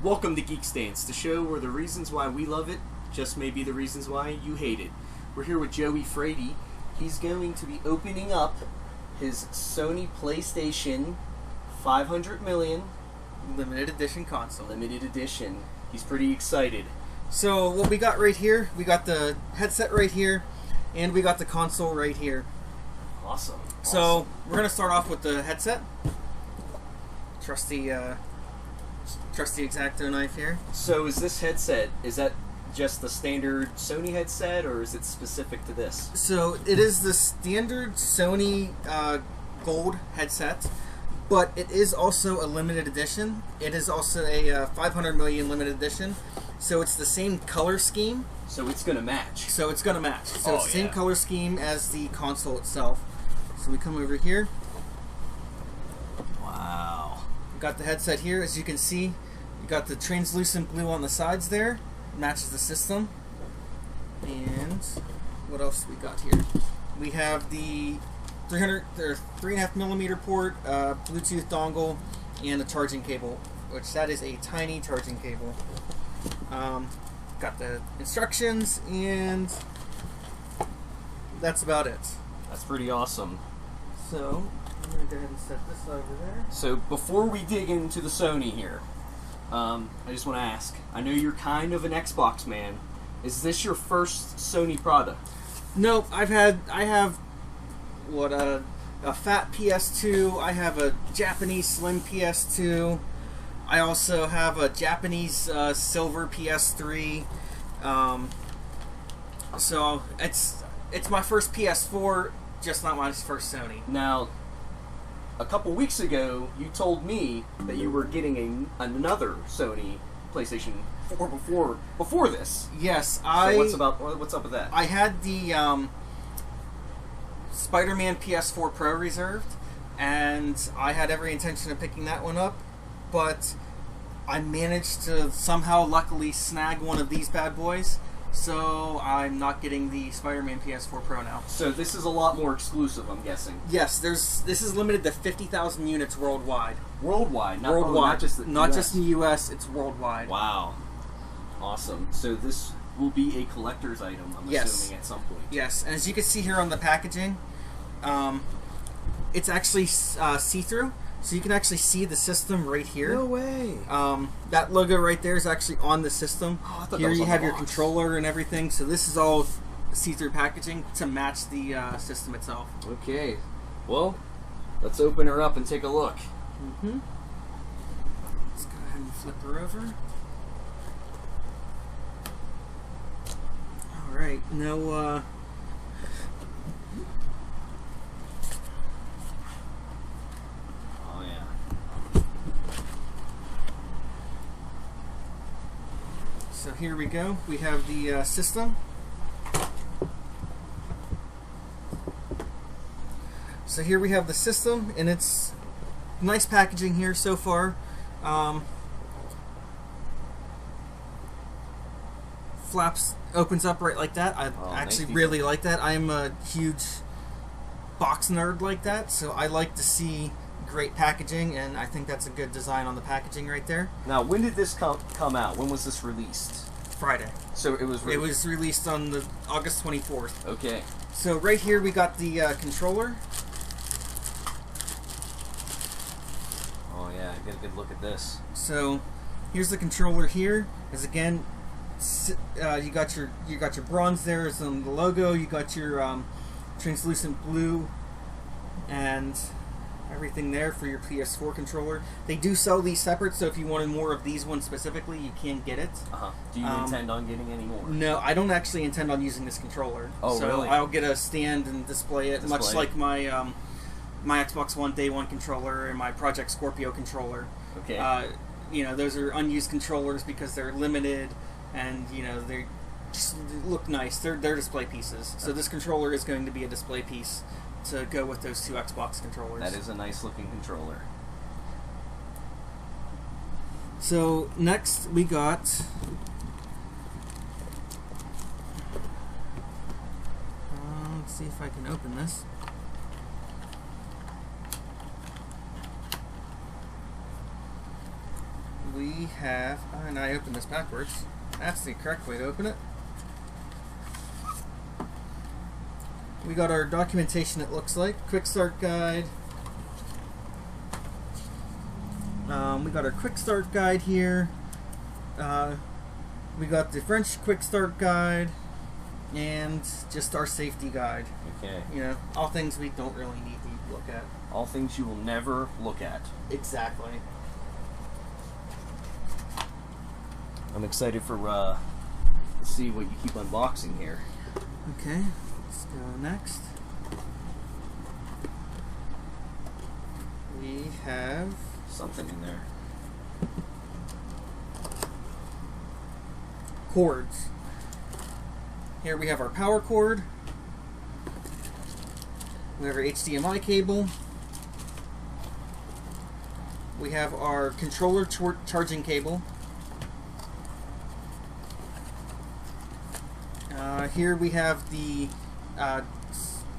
Welcome to Geek Stance, the show where the reasons why we love it just may be the reasons why you hate it. We're here with Joey Frady. He's going to be opening up his Sony PlayStation 500 million limited edition console. Limited edition. He's pretty excited. So what we got right here, we got the headset right here, and we got the console right here. Awesome. So we're gonna start off with the headset. Trusty X-Acto knife here. So is this headset, is that just the standard Sony headset, or is it specific to this? So it is the standard Sony Gold headset, but it is also a limited edition. It is also a 500 million limited edition. So it's the same color scheme. So it's going to match. So it's the Oh, same yeah. color scheme as the console itself. So we come over here. Wow. We got the headset here. As you can see, you got the translucent blue on the sides there. Matches the system. And what else we got here? We have the 3.5 millimeter port, Bluetooth dongle, and a charging cable, which that is a tiny charging cable. Got the instructions, and that's about it. That's pretty awesome. So I'm gonna go ahead and set this over there. So before we dig into the Sony here, I just want to ask, I know you're kind of an Xbox man. Is this your first Sony product? No, I have what a fat PS2. I have a Japanese slim PS2. I also have a Japanese silver PS3. So it's my first PS4, just not my first Sony. Now, a couple weeks ago, you told me that you were getting another Sony PlayStation 4 before this. Yes, So what's up with that? I had the Spider-Man PS4 Pro reserved, and I had every intention of picking that one up, but I managed to somehow luckily snag one of these bad boys, so I'm not getting the Spider-Man PS4 Pro now. So this is a lot more exclusive, I'm guessing. Yes, this is limited to 50,000 units worldwide. Worldwide, not Worldwide, just the US. just in the US, it's worldwide. Wow. Awesome. So this will be a collector's item, I'm assuming, at some point. Yes, and as you can see here on the packaging, it's actually see-through, so you can actually see the system right here. No way. That logo right there is actually on the system. Oh, I thought Here that was you on have the your box. controller and everything, so this is all see-through packaging to match the system itself. Okay. Well, let's open her up and take a look. Mm-hmm. Let's go ahead and flip her over. Alright, now Oh, yeah. so here we go. We have the system. So here we have the system, and it's nice packaging here so far. Flaps opens up right like that. I actually really like that. I'm a huge box nerd like that, so I like to see great packaging, and I think that's a good design on the packaging right there. Now, when did this come out? When was this released? Friday. So it was released on the August 24th. Okay. So right here we got the controller. Oh yeah, get a good look at this. So here's the controller here. As again, you got your bronze there as on the logo. You got your translucent blue and everything there for your PS4 controller. They do sell these separate, so if you wanted more of these ones specifically, you can get it. Do you intend on getting any more? No, I don't actually intend on using this controller. Oh, so really? I'll get a stand and display it, much like my my Xbox One Day One controller and my Project Scorpio controller. Okay. You know, those are unused controllers because they're limited, and you know they just look nice. They're display pieces. So this controller is going to be a display piece to go with those two Xbox controllers. That is a nice looking controller. So next we got let's see if I can open this. we have, and I opened this backwards. That's the correct way to open it. We got our documentation, it looks like. Quick start guide. We got our quick start guide here. We got the French quick start guide and just our safety guide. Okay. You know, all things we don't really need to look at. All things you will never look at. Exactly. I'm excited for to see what you keep unboxing here. Okay, let's go next. We have something in there. Cords. Here we have our power cord. We have our HDMI cable. We have our controller charging cable. Here we have the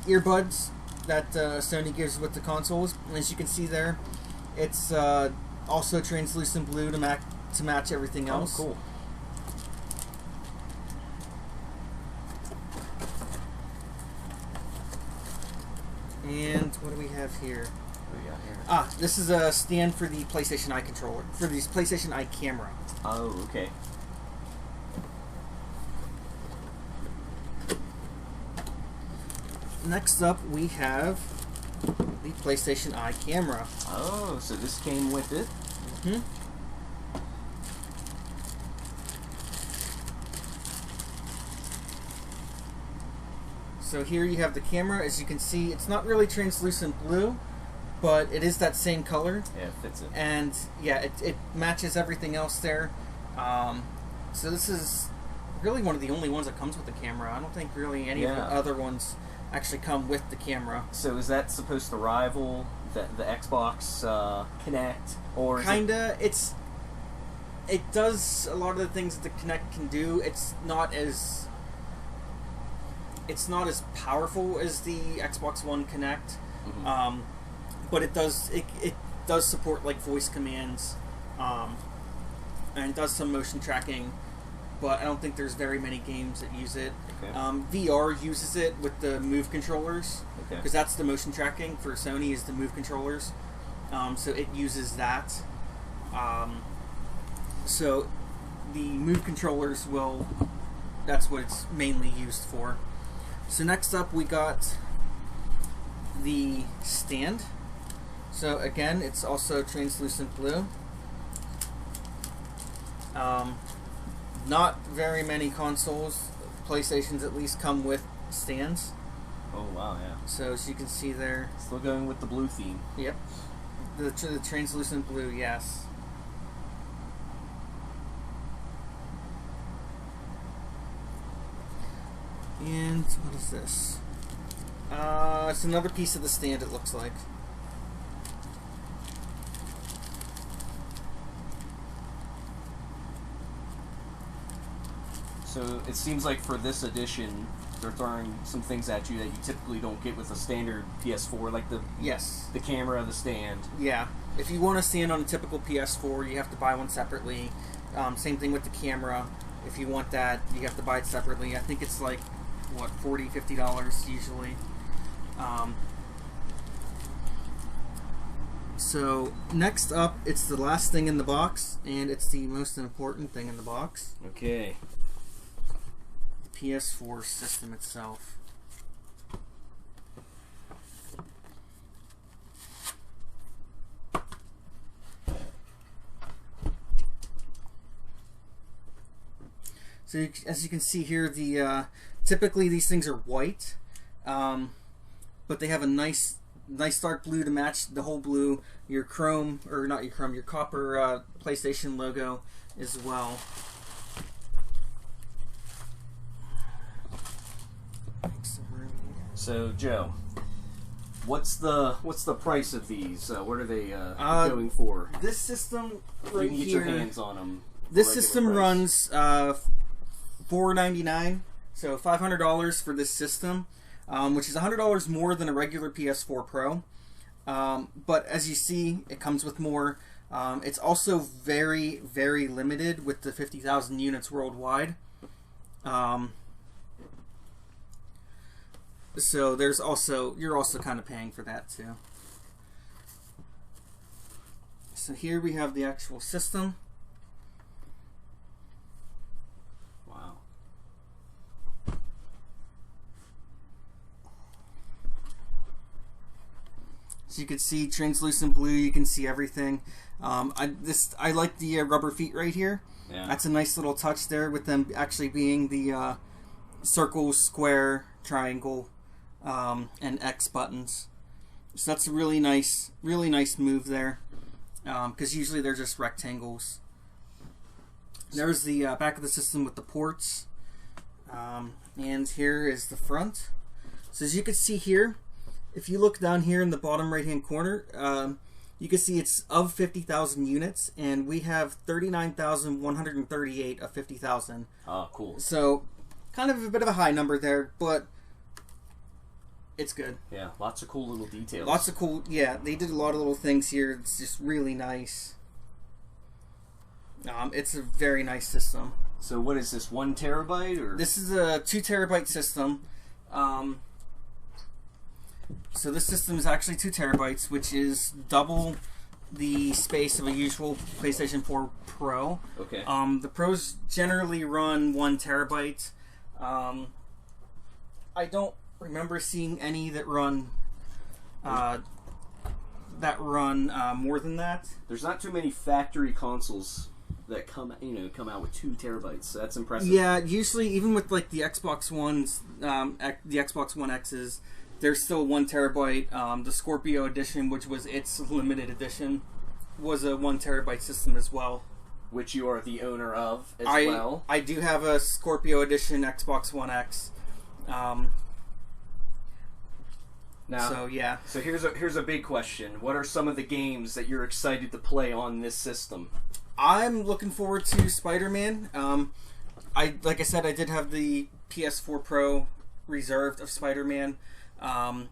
earbuds that Sony gives with the consoles. And as you can see there, it's also translucent blue to match everything else. Oh, cool. And what do we have here? What do we got here? Ah, this is a stand for the PlayStation Eye controller, for the PlayStation Eye camera. Oh, okay. Next up, we have the PlayStation Eye camera. Oh, so this came with it? Mm-hmm. So here you have the camera. As you can see, it's not really translucent blue, but it is that same color. Yeah, it fits it. And yeah, it matches everything else there. So this is really one of the only ones that comes with the camera. I don't think really any of the other ones actually come with the camera. So is that supposed to rival the Xbox Kinect, or is kinda? It does a lot of the things that the Kinect can do. It's not as powerful as the Xbox One Kinect, Mm-hmm. but it does support like voice commands, and does some motion tracking. But I don't think there's very many games that use it. Okay. VR uses it with the Move controllers, Okay. because that's the motion tracking for Sony is the Move controllers. So it uses that. So the Move controllers that's what it's mainly used for. So next up we got the stand. So again, it's also translucent blue. Not very many consoles, PlayStations at least, come with stands. Oh wow, yeah. So as you can see there, Still going with the blue theme. yep, the translucent blue, yes. And what is this? It's another piece of the stand, it looks like. So it seems like for this edition, they're throwing some things at you that you typically don't get with a standard PS4, like the camera, the stand. Yeah. If you want to stand on a typical PS4, you have to buy one separately. Same thing with the camera. If you want that, you have to buy it separately. I think it's like, what, $40, $50 usually. So next up, it's the last thing in the box, and it's the most important thing in the box. Okay. The PS4 system itself. So as you can see here, the typically these things are white, but they have a nice dark blue to match the whole blue. Your chrome, or not your chrome, your copper PlayStation logo as well. So Joe, what's the price of these? What are they going for? This system You right can get here. your hands on them. This system runs $499, so $500 for this system, which is $100 more than a regular PS4 Pro. But as you see, it comes with more It's also very, very limited with the 50,000 units worldwide. So there's also, you're also kind of paying for that too. So here we have the actual system. Wow. So you can see translucent blue, you can see everything. I like the rubber feet right here. Yeah. That's a nice little touch there with them actually being the circle, square, triangle, and X buttons. So that's a really nice move there, because usually they're just rectangles. There's the back of the system with the ports, and here is the front. So as you can see here, if you look down here in the bottom right hand corner, you can see it's of 50,000 units, and we have 39,138 of 50,000. Oh, cool. So kind of a bit of a high number there, but it's good. Yeah, lots of cool little details. Lots of cool, yeah, they did a lot of little things here. It's just really nice. It's a very nice system. So what is this, 1 terabyte? Or? This is a 2 terabyte system. So this system is actually 2 terabytes, which is double the space of a usual PlayStation 4 Pro. Okay. The Pros generally run 1 terabyte. I don't remember seeing any that run more than that. There's not too many factory consoles that come out with 2 terabytes. So that's impressive. Yeah, usually even with like the Xbox Ones, the Xbox One X's, there's still 1 terabyte. The Scorpio edition, which was its limited edition, was a 1 terabyte system as well. Which you are the owner of as well. I do have a Scorpio edition Xbox One X. Now, so yeah. So here's a big question. What are some of the games that you're excited to play on this system? I'm looking forward to Spider-Man. Like I said, I did have the PS4 Pro reserved of Spider-Man. I'm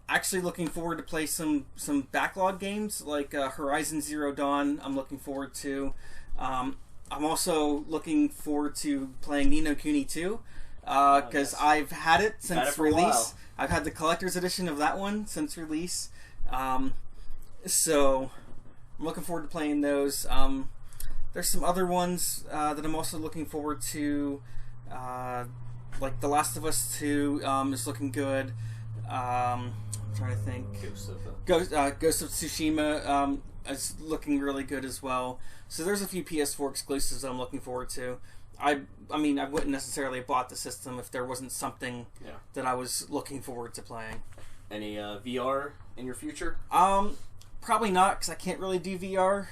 actually looking forward to play some backlog games like Horizon Zero Dawn. I'm looking forward to. I'm also looking forward to playing Ni no Kuni 2 because yes. I've had it since had it for release. I've had the collector's edition of that one since release. So I'm looking forward to playing those. There's some other ones that I'm also looking forward to. Like The Last of Us 2 is looking good. I'm trying to think. Ghost of Tsushima is looking really good as well. So there's a few PS4 exclusives I'm looking forward to. I mean, I wouldn't necessarily have bought the system if there wasn't something that I was looking forward to playing. Any VR in your future? Probably not, because I can't really do VR.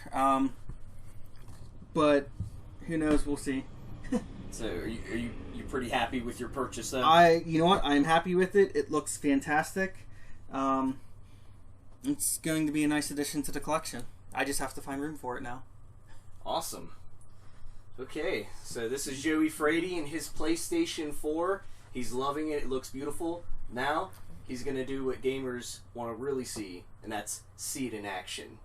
But who knows? We'll see. So are you pretty happy with your purchase though? You know what? I'm happy with it. It looks fantastic. It's going to be a nice addition to the collection. I just have to find room for it now. Awesome. Okay, so this is Joey Frady and his PlayStation 4. He's loving it. It looks beautiful. Now he's going to do what gamers want to really see, and that's see it in action.